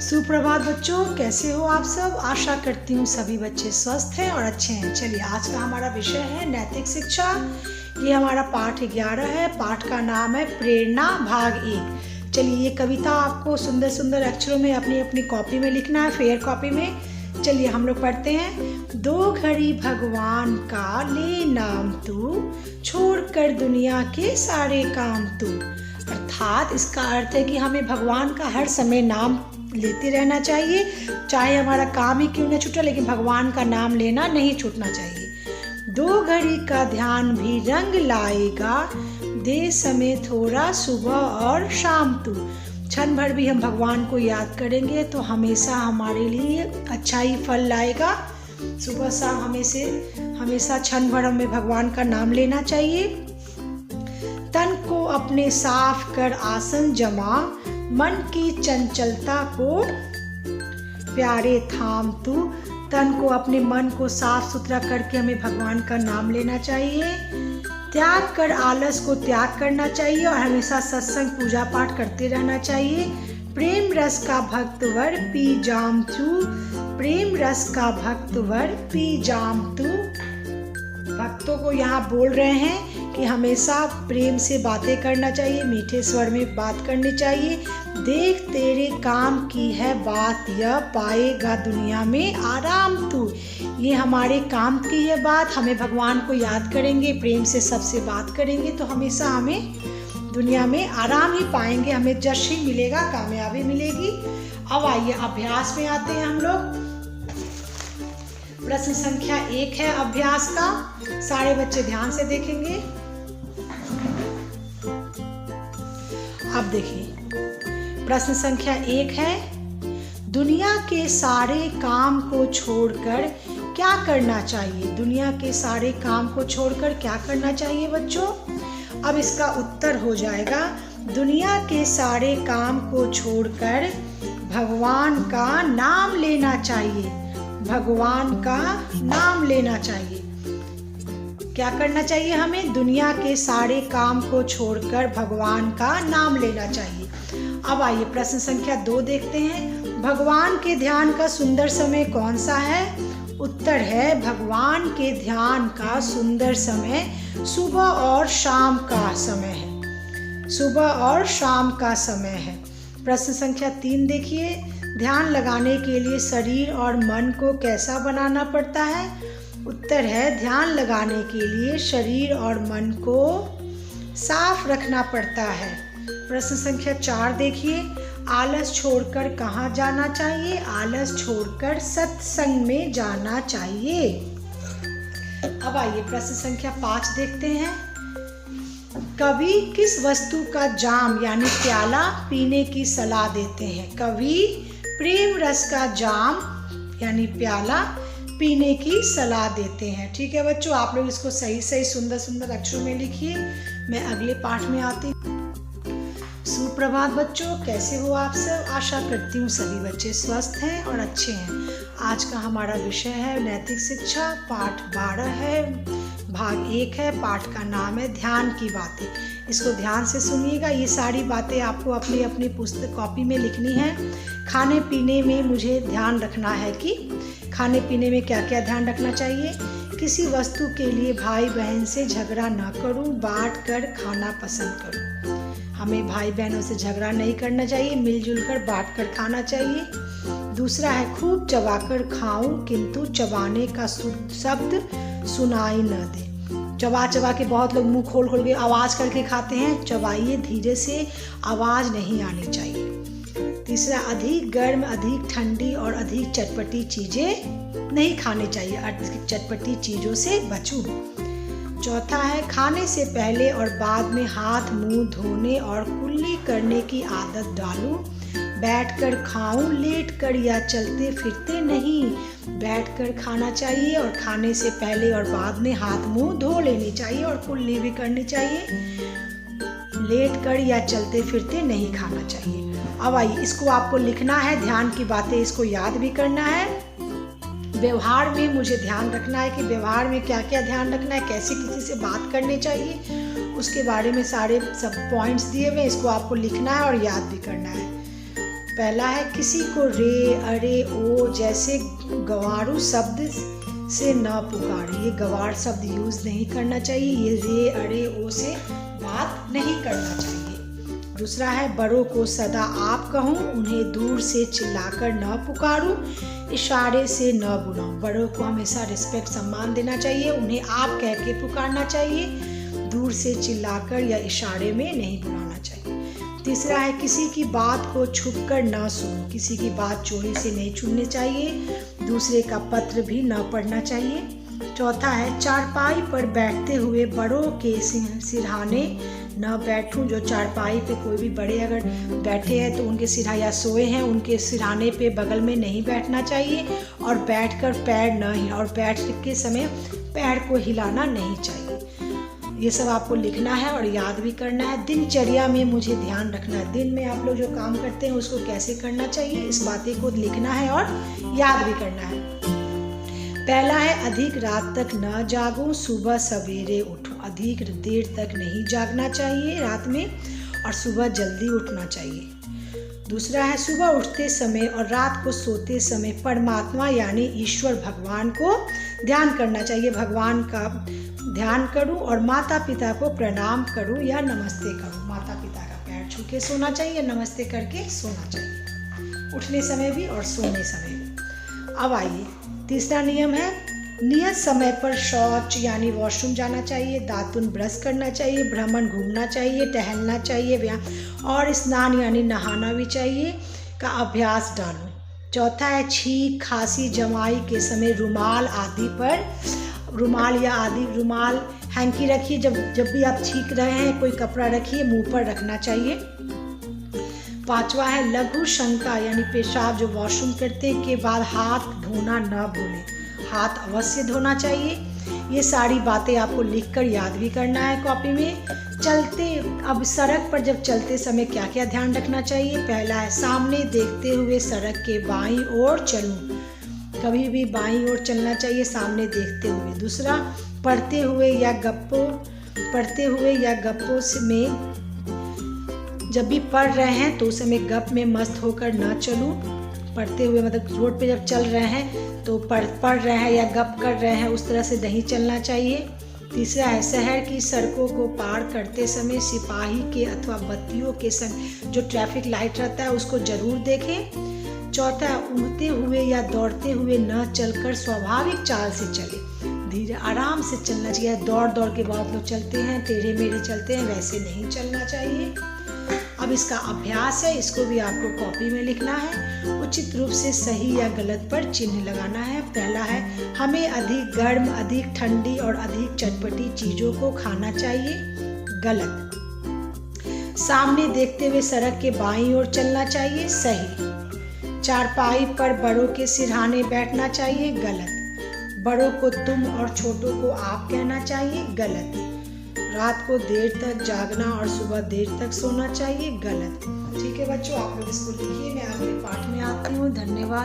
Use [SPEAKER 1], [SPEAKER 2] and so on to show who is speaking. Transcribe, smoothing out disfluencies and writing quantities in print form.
[SPEAKER 1] सुप्रभात बच्चों, कैसे हो आप सब। आशा करती हूँ सभी बच्चे स्वस्थ हैं और अच्छे हैं। चलिए, आज का हमारा विषय है नैतिक शिक्षा। ये हमारा पाठ 11 है। पाठ का नाम है प्रेरणा भाग 1। चलिए, ये कविता आपको सुंदर सुंदर अक्षरों में अपनी अपनी कॉपी में लिखना है, फेयर कॉपी में। चलिए हम लोग पढ़ते हैं। दो घड़ी भगवान का ले नाम तू, छोड़ कर दुनिया के सारे काम तू। अर्थात इसका अर्थ है कि हमें भगवान का हर समय नाम लेते रहना चाहिए, चाहे हमारा काम ही क्यों न छूटे, लेकिन भगवान का नाम लेना नहीं छूटना चाहिए। दो घड़ी का ध्यान भी रंग लाएगा, दे समय थोड़ा सुबह और शाम तू। क्षण भर भी हम भगवान को याद करेंगे तो हमेशा हमारे लिए अच्छा ही फल लाएगा। सुबह शाम हमेशा क्षण भर हमें भगवान का नाम लेना चाहिए। तन को अपने साफ कर आसन जमा, मन की चंचलता को प्यारे थाम तू। तन को, अपने मन को साफ सुथरा करके हमें भगवान का नाम लेना चाहिए। त्याग कर आलस को त्याग करना चाहिए और हमेशा सत्संग पूजा पाठ करते रहना चाहिए। प्रेम रस का भक्तवर पी जाम तू, प्रेम रस का भक्तवर पी जाम तू। भक्तों को यहाँ बोल रहे हैं कि हमेशा प्रेम से बातें करना चाहिए, मीठे स्वर में बात करनी चाहिए। देख तेरे काम की है बात, यह पाएगा दुनिया में आराम तू। ये हमारे काम की है बात। हमें भगवान को याद करेंगे, प्रेम से सबसे बात करेंगे तो हमेशा हमें दुनिया में आराम ही पाएंगे, हमें यश ही मिलेगा, कामयाबी मिलेगी। अब आइए अभ्यास में आते हैं हम लोग। प्रश्न संख्या 1 है अभ्यास का। सारे बच्चे ध्यान से देखेंगे। अब देखिए, प्रश्न संख्या 1 है, दुनिया के सारे काम को छोड़कर क्या करना चाहिए। दुनिया के सारे काम को छोड़कर क्या करना चाहिए बच्चों। अब इसका उत्तर हो जाएगा, दुनिया के सारे काम को छोड़कर भगवान का नाम लेना चाहिए। भगवान का नाम लेना चाहिए। क्या करना चाहिए हमें। दुनिया के सारे काम को छोड़कर भगवान का नाम लेना चाहिए। अब आइए प्रश्न संख्या 2 देखते हैं। भगवान के ध्यान का सुंदर समय कौन सा है। उत्तर है, भगवान के ध्यान का सुंदर समय सुबह और शाम का समय है। सुबह और शाम का समय है। प्रश्न संख्या 3 देखिए। ध्यान लगाने के लिए शरीर और मन को कैसा बनाना पड़ता है। उत्तर है, ध्यान लगाने के लिए शरीर और मन को साफ रखना पड़ता है। प्रश्न संख्या 4 देखिए। आलस छोड़कर कहाँ जाना चाहिए। आलस छोड़कर सत्संग में जाना चाहिए। अब आइए प्रश्न संख्या 5 देखते हैं। कवि किस वस्तु का जाम यानी प्याला पीने की सलाह देते हैं। कवि प्रेम रस का जाम यानी प्याला पीने की सलाह देते हैं। ठीक है बच्चों, आप लोग इसको सही सही सुंदर सुंदर अक्षरों में लिखिए। मैं अगले पाठ में आती हूँ। सुप्रभात बच्चों, कैसे हो आप सब। आशा करती हूँ सभी बच्चे स्वस्थ हैं और अच्छे हैं। आज का हमारा विषय है नैतिक शिक्षा। पाठ 12 है, भाग 1 है। पाठ का नाम है ध्यान की बातें। इसको ध्यान से सुनिएगा। ये सारी बातें आपको अपनी अपनी पुस्तक कॉपी में लिखनी है। खाने पीने में मुझे ध्यान रखना है कि खाने पीने में क्या क्या ध्यान रखना चाहिए। किसी वस्तु के लिए भाई बहन से झगड़ा ना करूं, बांट कर खाना पसंद करूं। हमें भाई बहनों से झगड़ा नहीं करना चाहिए, मिलजुल कर बांट कर खाना चाहिए। दूसरा है, खूब चबाकर खाऊं किंतु चबाने का शब्द सुनाई न दे। चबा चबा के बहुत लोग मुंह खोल खोल के आवाज़ करके खाते हैं। चबाइए धीरे से, आवाज़ नहीं आनी चाहिए। तीसरा, अधिक गर्म, अधिक ठंडी और अधिक चटपटी चीज़ें नहीं खानी चाहिए। अधिक चटपटी चीज़ों से बचूं। चौथा है, खाने से पहले और बाद में हाथ मुंह धोने और कुल्ली करने की आदत डालूं। बैठकर खाऊं, लेटकर या चलते फिरते नहीं। बैठकर खाना चाहिए और खाने से पहले और बाद में हाथ मुंह धो लेनी चाहिए और कुल्ली भी करनी चाहिए। लेटकर या चलते फिरते नहीं खाना चाहिए। अब आइए, इसको आपको लिखना है। ध्यान की बातें इसको याद भी करना है। व्यवहार में मुझे ध्यान रखना है कि व्यवहार में क्या क्या ध्यान रखना है, कैसे किसी से बात करनी चाहिए, उसके बारे में सारे सब पॉइंट्स दिए हुए। इसको आपको लिखना है और याद भी करना है। पहला है किसी को रे, अरे, ओ जैसे गंवारू शब्द से न पुकारे। ये गंवार शब्द यूज़ नहीं करना चाहिए। ये रे, अरे, ओ से बात नहीं करना चाहिए। दूसरा है बड़ों को सदा आप कहूँ, उन्हें दूर से चिल्लाकर न पुकारूं, इशारे से न बुलाऊं। बड़ों को हमेशा रिस्पेक्ट सम्मान देना चाहिए, उन्हें आप कह के पुकारना चाहिए, दूर से चिल्लाकर या इशारे में नहीं बुलाना चाहिए। तीसरा है किसी की बात को छुपकर न सुनो, किसी की बात चोरी से नहीं सुननी चाहिए, दूसरे का पत्र भी न पढ़ना चाहिए। चौथा है चारपाई पर बैठते हुए बड़ों के सिरहाने न बैठूं। जो चारपाई पे कोई भी बड़े अगर बैठे हैं तो उनके सिरहा या सोए हैं उनके सिरहाने पे बगल में नहीं बैठना चाहिए, और बैठकर पैर न ही और बैठ के समय पैर को हिलाना नहीं चाहिए। ये सब आपको लिखना है और याद भी करना है। दिनचर्या में मुझे ध्यान रखना है, दिन में आप लोग जो काम करते हैं उसको कैसे करना चाहिए, इस बातें को लिखना है और याद भी करना है। पहला है अधिक रात तक न जागूं, सुबह सवेरे उठूं। अधिक देर तक नहीं जागना चाहिए रात में, और सुबह जल्दी उठना चाहिए। दूसरा है सुबह उठते समय और रात को सोते समय परमात्मा यानी ईश्वर भगवान को ध्यान करना चाहिए। भगवान का ध्यान करूं और माता पिता को प्रणाम करूं या नमस्ते करूं। माता पिता का पैर छू के सोना चाहिए, नमस्ते करके सोना चाहिए, उठने समय भी और सोने समय भी। अब आइए तीसरा नियम है नियत समय पर शौच यानी वॉशरूम जाना चाहिए, दातुन ब्रश करना चाहिए, भ्रमण घूमना चाहिए, टहलना चाहिए, व्यायाम और स्नान यानी नहाना भी चाहिए का अभ्यास डालो। चौथा है छींक, खांसी, जमाई के समय रुमाल हैंकी रखिए। जब भी आप छींक रहे हैं कोई कपड़ा रखिए, मुंह पर रखना चाहिए। पांचवा है लघु शंका यानी पेशाब जो वॉशरूम करते के बाद हाथ धोना न भूलें, हाथ अवश्य धोना चाहिए। ये सारी बातें आपको लिखकर याद भी करना है कॉपी में। अब सड़क पर जब चलते समय क्या क्या ध्यान रखना चाहिए। पहला है सामने देखते हुए सड़क के बाईं ओर चलूं, कभी भी बाईं ओर चलना चाहिए सामने देखते हुए। दूसरा पढ़ते हुए या गप्पों में जब भी पढ़ रहे हैं तो उस समय गप में मस्त होकर न चलूं। पढ़ते हुए मतलब रोड पे जब चल रहे हैं तो पढ़ रहे हैं या गप कर रहे हैं उस तरह से नहीं चलना चाहिए। तीसरा है शहर की सड़कों को पार करते समय सिपाही के अथवा बत्तियों के संग जो ट्रैफिक लाइट रहता है उसको जरूर देखें। चौथा है उड़ते हुए या दौड़ते हुए न चलकर स्वाभाविक चाल से चले, धीरे आराम से चलना चाहिए। दौड़ के बहुत लोग चलते हैं, टेढ़े मेढ़े चलते हैं, वैसे नहीं चलना चाहिए। अब इसका अभ्यास है, इसको भी आपको कॉपी में लिखना है। उचित रूप से सही या गलत पर चिन्ह लगाना है। पहला है हमें अधिक गर्म, अधिक ठंडी और अधिक चटपटी चीज़ों को खाना चाहिए, गलत। सामने देखते हुए सड़क के बाईं ओर चलना चाहिए, सही। चारपाई पर बड़ों के सिरहाने बैठना चाहिए, गलत। बड़ों को तुम और छोटों को आप कहना चाहिए, गलत। रात को देर तक जागना और सुबह देर तक सोना चाहिए, गलत। ठीक है बच्चों, आप लोग इसको लिखिए। मैं अगले पाठ में आती हूँ। धन्यवाद।